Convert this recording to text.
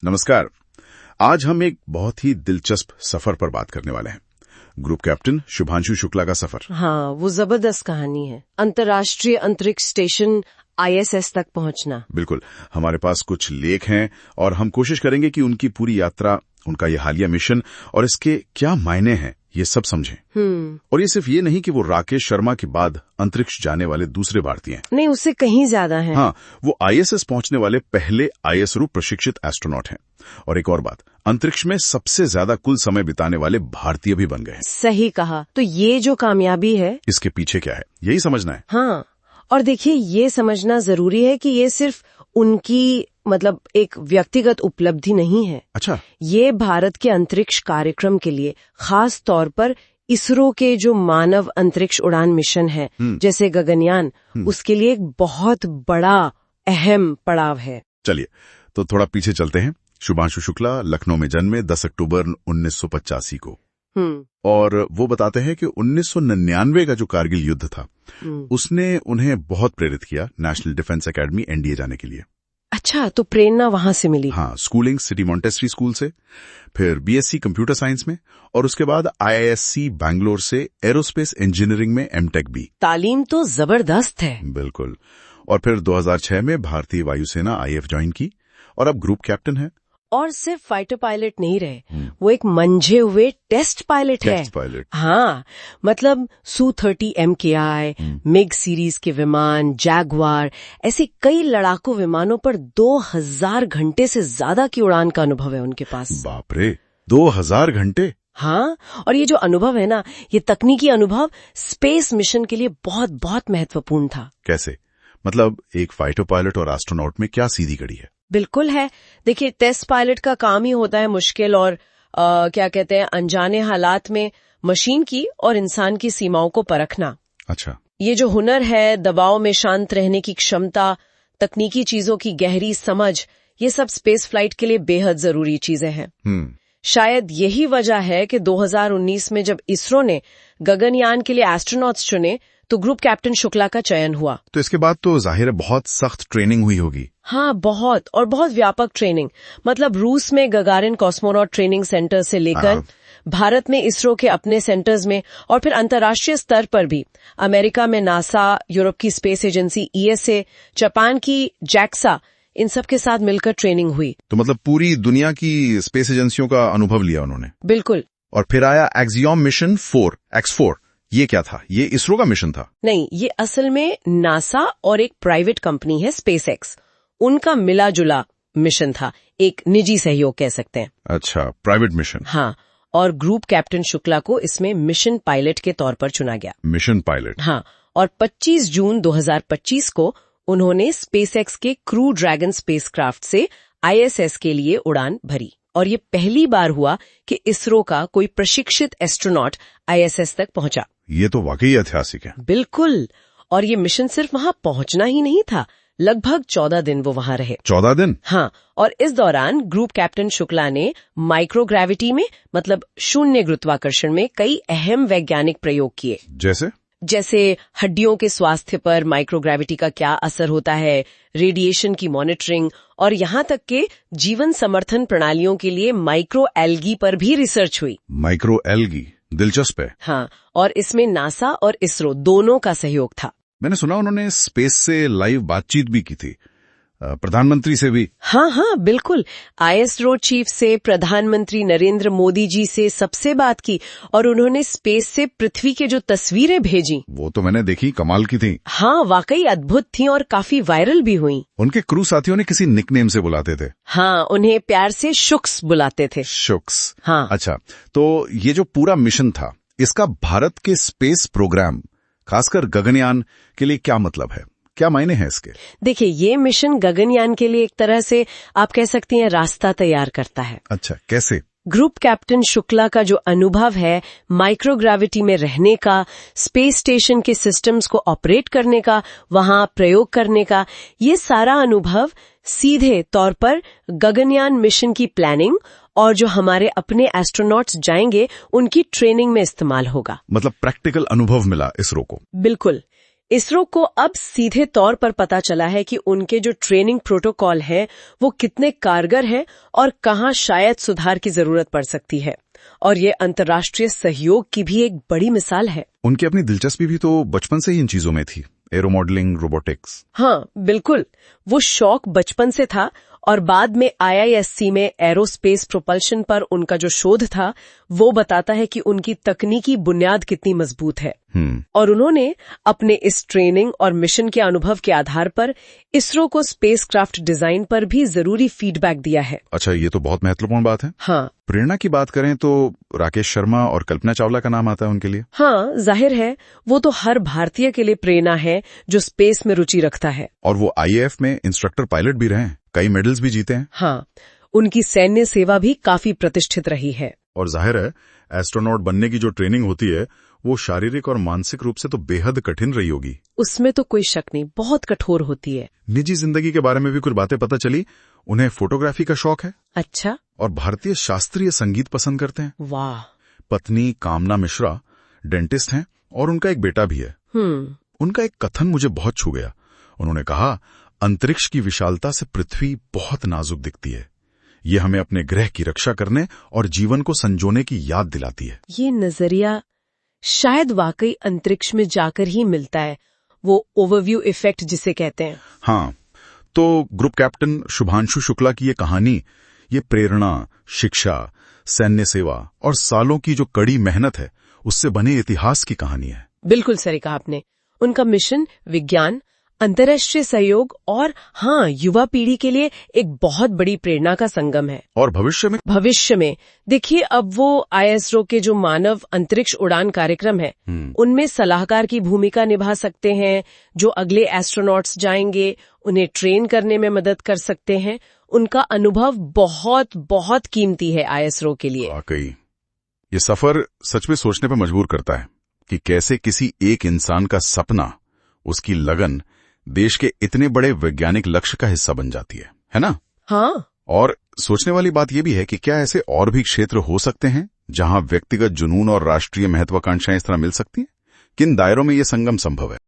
नमस्कार। आज हम एक बहुत ही दिलचस्प सफर पर बात करने वाले हैं। ग्रुप कैप्टन शुभांशु शुक्ला का सफर। हाँ, वो जबरदस्त कहानी है। अंतर्राष्ट्रीय अंतरिक्ष स्टेशन ISS तक पहुंचना। बिल्कुल, हमारे पास कुछ लेख हैं और हम कोशिश करेंगे कि उनकी पूरी यात्रा, उनका ये हालिया मिशन और इसके क्या मायने हैं, ये सब समझें। और ये सिर्फ ये नहीं कि वो राकेश शर्मा के बाद अंतरिक्ष जाने वाले दूसरे भारतीय हैं। नहीं, उससे कहीं ज्यादा है। हाँ, वो ISS पहुंचने वाले पहले ISRO प्रशिक्षित एस्ट्रोनॉट हैं। और एक और बात, अंतरिक्ष में सबसे ज्यादा कुल समय बिताने वाले भारतीय भी बन गए हैं। सही कहा। तो ये जो कामयाबी है, इसके पीछे क्या है, यही समझना है। हाँ, और देखिए, ये समझना जरूरी है कि ये सिर्फ उनकी एक व्यक्तिगत उपलब्धि नहीं है। अच्छा, ये भारत के अंतरिक्ष कार्यक्रम के लिए, खास तौर पर इसरो के जो मानव अंतरिक्ष उड़ान मिशन है, जैसे गगनयान, उसके लिए एक बहुत बड़ा अहम पड़ाव है। चलिए तो थोड़ा पीछे चलते हैं। शुभांशु शुक्ला लखनऊ में जन्मे 10 अक्टूबर 1985 को। और वो बताते हैं कि 1999 का जो कारगिल युद्ध था, उसने उन्हें बहुत प्रेरित किया नेशनल डिफेंस एकेडमी NDA जाने के लिए। अच्छा, तो प्रेरणा वहां से मिली? हाँ, स्कूलिंग सिटी मॉन्टेसरी स्कूल से, फिर BSc कंप्यूटर साइंस में, और उसके बाद IISc बैंगलोर से एरोस्पेस इंजीनियरिंग में MTech भी। तालीम तो जबरदस्त है। बिल्कुल। और फिर 2006 में भारतीय वायुसेना IF ज्वाइन की और अब ग्रुप कैप्टन है। और सिर्फ फाइटर पायलट नहीं रहे, वो एक मंझे हुए टेस्ट पायलट है। Test pilot. हाँ, Su-30 MKI, मिग सीरीज के विमान, जैगवार, ऐसे कई लड़ाकू विमानों पर 2000 घंटे से ज्यादा की उड़ान का अनुभव है उनके पास। बाप रे, 2000 घंटे। हाँ, और ये जो अनुभव है ना, ये तकनीकी अनुभव स्पेस मिशन के लिए बहुत बहुत महत्वपूर्ण था। कैसे? एक फाइटर पायलट और एस्ट्रोनॉट में क्या सीधी कड़ी है? बिल्कुल है। देखिए, टेस्ट पायलट का काम ही होता है मुश्किल और अनजाने हालात में मशीन की और इंसान की सीमाओं को परखना। अच्छा। ये जो हुनर है, दबाव में शांत रहने की क्षमता, तकनीकी चीजों की गहरी समझ, ये सब स्पेस फ्लाइट के लिए बेहद जरूरी चीजें हैं। शायद यही वजह है कि 2019 में जब इसरो ने गगनयान के लिए एस्ट्रोनॉट्स चुने, तो ग्रुप कैप्टन शुक्ला का चयन हुआ। तो इसके बाद तो जाहिर है बहुत सख्त ट्रेनिंग हुई होगी। हाँ, बहुत व्यापक ट्रेनिंग। रूस में गगारिन कॉस्मोनॉट ट्रेनिंग सेंटर से लेकर भारत में इसरो के अपने सेंटर्स में, और फिर अंतर्राष्ट्रीय स्तर पर भी अमेरिका में नासा, यूरोप की स्पेस एजेंसी ESA, जापान की JAXA, इन सब के साथ मिलकर ट्रेनिंग हुई। तो पूरी दुनिया की स्पेस एजेंसियों का अनुभव लिया उन्होंने। बिल्कुल। और फिर आया एक्सियोम मिशन 4, X4। ये क्या था? ये इसरो का मिशन था? नहीं, ये असल में नासा और एक प्राइवेट कंपनी है SpaceX, उनका मिला जुला मिशन था, एक निजी सहयोग कह सकते हैं। अच्छा, प्राइवेट मिशन। हाँ, और ग्रुप कैप्टन शुक्ला को इसमें मिशन पायलट के तौर पर चुना गया। Mission pilot. हाँ, और 25 जून 2025 को उन्होंने SpaceX के क्रू ड्रैगन स्पेसक्राफ्ट से ISS के लिए उड़ान भरी। और ये पहली बार हुआ कि इसरो का कोई प्रशिक्षित एस्ट्रोनॉट ISS तक पहुंचा। ये तो वाकई ऐतिहासिक है। बिल्कुल। और ये मिशन सिर्फ वहां पहुंचना ही नहीं था, लगभग 14 दिन वो वहां रहे। 14 दिन? हाँ, और इस दौरान ग्रुप कैप्टन शुक्ला ने माइक्रोग्रेविटी में, शून्य गुरुत्वाकर्षण में, कई अहम वैज्ञानिक प्रयोग किए। जैसे हड्डियों के स्वास्थ्य पर माइक्रोग्रेविटी का क्या असर होता है, रेडिएशन की मॉनिटरिंग, और यहाँ तक के जीवन समर्थन प्रणालियों के लिए माइक्रो एल्गी पर भी रिसर्च हुई। माइक्रो एल्गी, दिलचस्प है। हाँ, और इसमें नासा और इसरो दोनों का सहयोग था। मैंने सुना उन्होंने स्पेस से लाइव बातचीत भी की थी, प्रधानमंत्री से भी। हाँ, बिल्कुल। ISRO चीफ से, प्रधानमंत्री नरेंद्र मोदी जी से सबसे बात की, और उन्होंने स्पेस से पृथ्वी के जो तस्वीरें भेजी, वो तो मैंने देखी, कमाल की थी। हाँ, वाकई अद्भुत थी और काफी वायरल भी हुई। उनके क्रू साथियों ने किसी निकनेम से बुलाते थे। हाँ, उन्हें प्यार से शुक्स बुलाते थे। शुक्स। हाँ। अच्छा, तो ये जो पूरा मिशन था, इसका भारत के स्पेस प्रोग्राम, खासकर गगनयान के लिए क्या मतलब है, क्या मायने हैं इसके? देखिए, ये मिशन गगनयान के लिए एक तरह से आप कह सकती हैं रास्ता तैयार करता है। अच्छा, कैसे? ग्रुप कैप्टन शुक्ला का जो अनुभव है माइक्रोग्रेविटी में रहने का, स्पेस स्टेशन के सिस्टम्स को ऑपरेट करने का, वहां प्रयोग करने का, ये सारा अनुभव सीधे तौर पर गगनयान मिशन की प्लानिंग और जो हमारे अपने एस्ट्रोनॉट्स जाएंगे उनकी ट्रेनिंग में इस्तेमाल होगा। प्रैक्टिकल अनुभव मिला इसरो को। बिल्कुल। इसरो को अब सीधे तौर पर पता चला है कि उनके जो ट्रेनिंग प्रोटोकॉल हैं वो कितने कारगर हैं और कहाँ शायद सुधार की जरूरत पड़ सकती है। और ये अंतर्राष्ट्रीय सहयोग की भी एक बड़ी मिसाल है। उनकी अपनी दिलचस्पी भी तो बचपन से ही इन चीजों में थी, एरो मॉडलिंग, रोबोटिक्स। हाँ बिल्कुल, वो शौक बचपन से था और बाद में IISc में एरोस्पेस प्रोपल्शन पर उनका जो शोध था वो बताता है कि उनकी तकनीकी बुनियाद कितनी मजबूत है। और उन्होंने अपने इस ट्रेनिंग और मिशन के अनुभव के आधार पर इसरो को स्पेसक्राफ्ट डिजाइन पर भी जरूरी फीडबैक दिया है। अच्छा, ये तो बहुत महत्वपूर्ण बात है। हाँ, प्रेरणा की बात करें तो राकेश शर्मा और कल्पना चावला का नाम आता है उनके लिए। हाँ, जाहिर है, वो तो हर भारतीय के लिए प्रेरणा है जो स्पेस में रुचि रखता है। और वो IAF में इंस्ट्रक्टर पायलट भी रहे हैं, कई मेडल्स भी जीते हैं। हाँ, उनकी सैन्य सेवा भी काफी प्रतिष्ठित रही है। और जाहिर है, एस्ट्रोनॉट बनने की जो ट्रेनिंग होती है वो शारीरिक और मानसिक रूप से तो बेहद कठिन रही होगी। उसमें तो कोई शक नहीं, बहुत कठोर होती है। निजी जिंदगी के बारे में भी कुछ बातें पता चली। उन्हें फोटोग्राफी का शौक है। अच्छा। और भारतीय शास्त्रीय संगीत पसंद करते हैं। वाह। पत्नी कामना मिश्रा डेंटिस्ट हैं और उनका एक बेटा भी है। उनका एक कथन मुझे बहुत छू गया। उन्होंने कहा, अंतरिक्ष की विशालता से पृथ्वी बहुत नाजुक दिखती है। ये हमें अपने ग्रह की रक्षा करने और जीवन को संजोने की याद दिलाती है। ये नजरिया शायद वाकई अंतरिक्ष में जाकर ही मिलता है, वो ओवरव्यू इफेक्ट जिसे कहते हैं। हाँ, तो ग्रुप कैप्टन शुभांशु शुक्ला की ये कहानी, ये प्रेरणा, शिक्षा, सैन्य सेवा और सालों की जो कड़ी मेहनत है उससे बने इतिहास की कहानी है। बिल्कुल सही कहा आपने। उनका मिशन विज्ञान, अंतर्राष्ट्रीय सहयोग और हाँ, युवा पीढ़ी के लिए एक बहुत बड़ी प्रेरणा का संगम है। और भविष्य में देखिए, अब वो ISRO के जो मानव अंतरिक्ष उड़ान कार्यक्रम है उनमें सलाहकार की भूमिका निभा सकते हैं। जो अगले एस्ट्रोनॉट्स जाएंगे उन्हें ट्रेन करने में मदद कर सकते हैं। उनका अनुभव बहुत बहुत कीमती है ISRO के लिए। वाकई ये सफर सच में सोचने पर मजबूर करता है कि कैसे किसी एक इंसान का सपना, उसकी लगन देश के इतने बड़े वैज्ञानिक लक्ष्य का हिस्सा बन जाती है ना? हाँ। और सोचने वाली बात यह भी है कि क्या ऐसे और भी क्षेत्र हो सकते हैं जहां व्यक्तिगत जुनून और राष्ट्रीय महत्वाकांक्षाएं इस तरह मिल सकती हैं? किन दायरों में ये संगम संभव है?